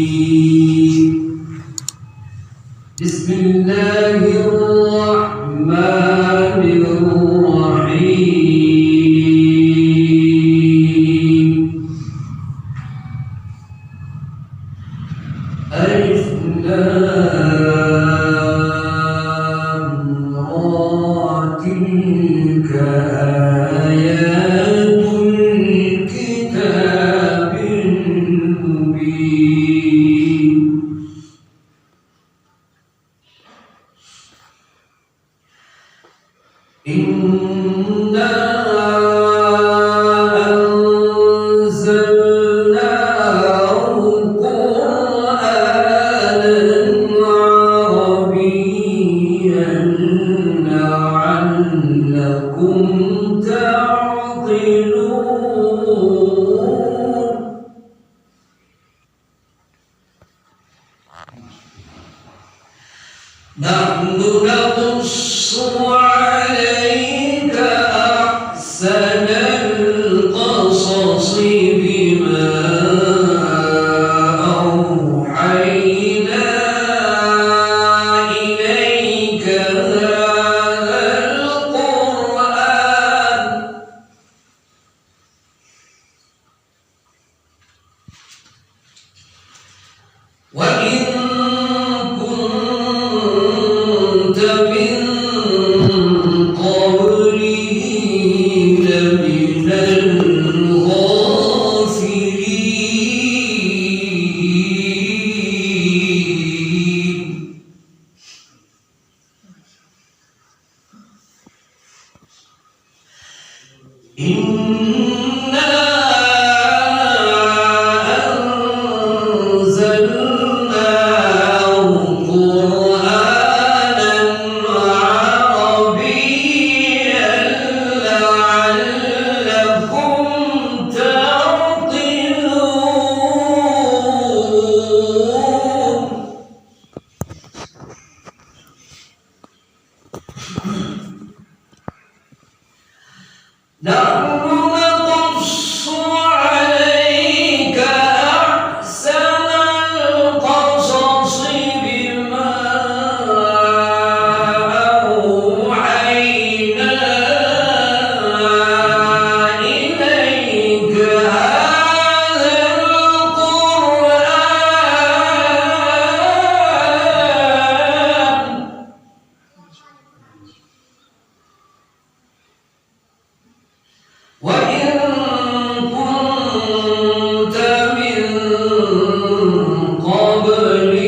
الرجيم بسم الله الرحمن الرحيم ألف لام را تلك آيات الكتاب المبين إنا أنزلناه قرآنا عربيا لعلكم تعقلون نحن نقص عليك أحسن القصص بما أوحينا إليك هذا القرآن وإن كنت من قبله لمن الغافلين إنا أنزلناه قرآنا عربيا لعلكم تعقلون نحن نقص عليك أحسن القصص بما أوحينا إليك هذا القرآن وإن كنت من قبله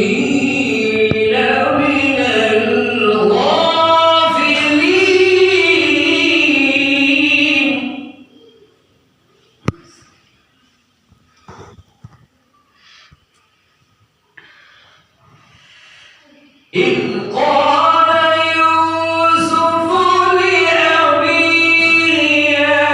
لمن الغافلين إذ قال يوسف لأبيه يا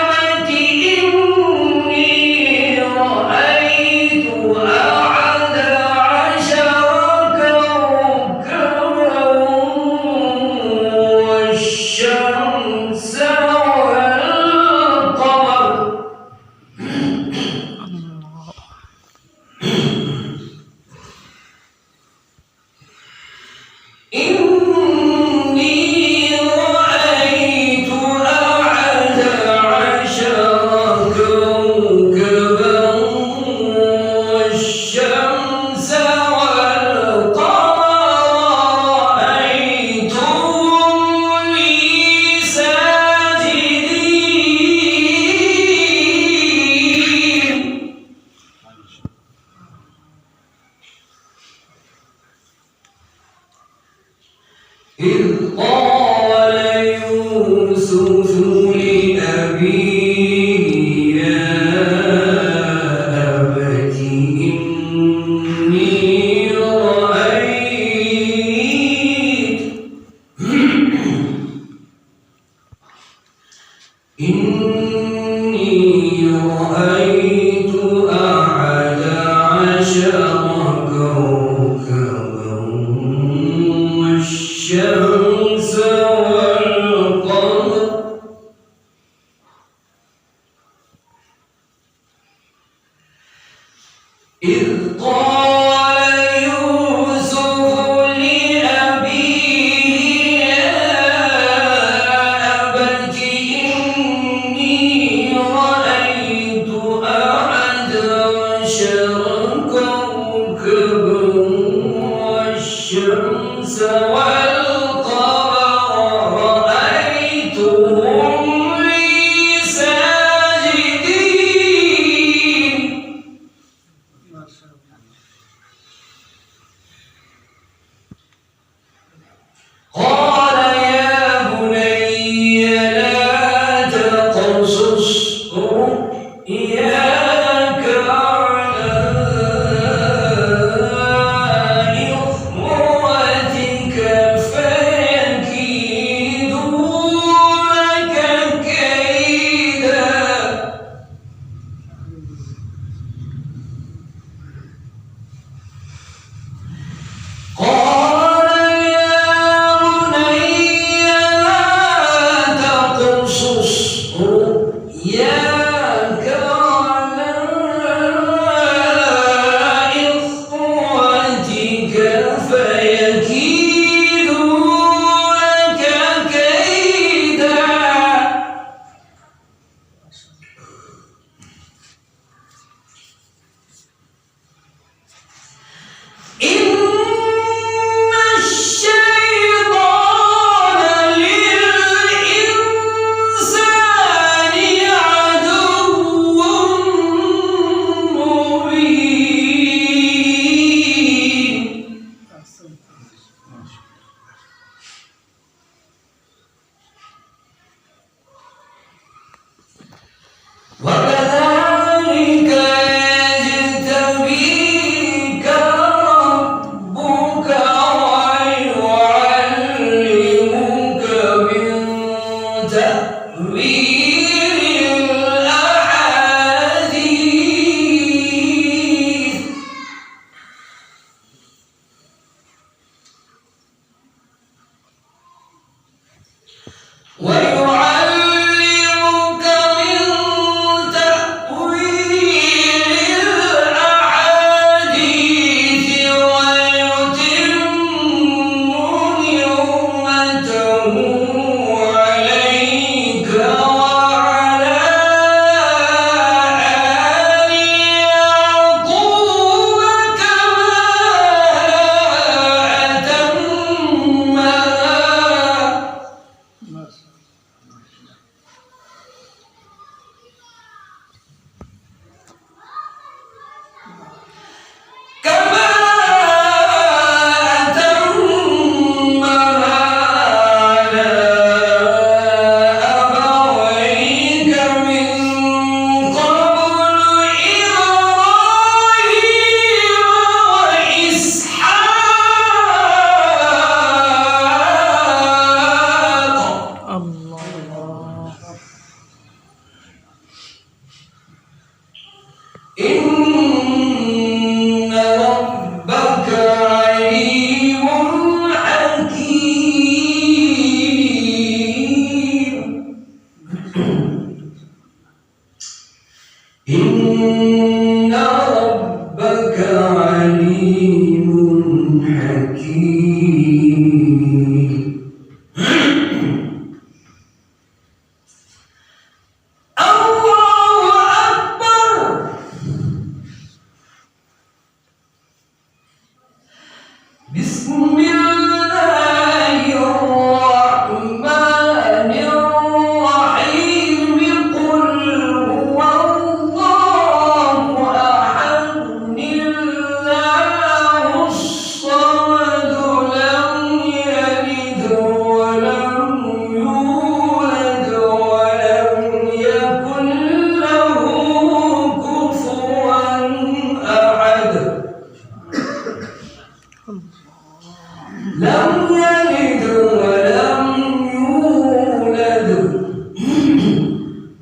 أبت إني رأيت أحد عشر كوكبا والشمس والقمر إذ قال يوسف لأبيه يا أبت إني رأيت أحد عشر كوكبا والشمس والقمر رأيتهم لي ساجدين قال يا بني لا تقصص رؤياك على إخوتك فيكيدوا لك كيدا قال يا بني لا تقصص رؤياك على إخوتك فيكيدوا لك كيدا إن الشيطان للإنسان عدو مبين وكذلك يجتبيك ربك ويعلمك من تأويل الأحاديث ويعلمك من تأويل الأحاديث ويتم نعمته عليك وعلى آل يعقوب كما أتمها على أبويك من قبل إبراهيم وإسحاق الله إن ربك عليم حكيم إن ربك عليم حكيم الله أكبر بسم الله الرحمن الرحيم قل هو الله أحد الله الصمد لم يلد ولم يولد ولم يكن له كفوا أحد لم يلد ولم يولد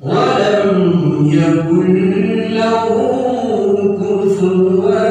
ولم يكن له كفوا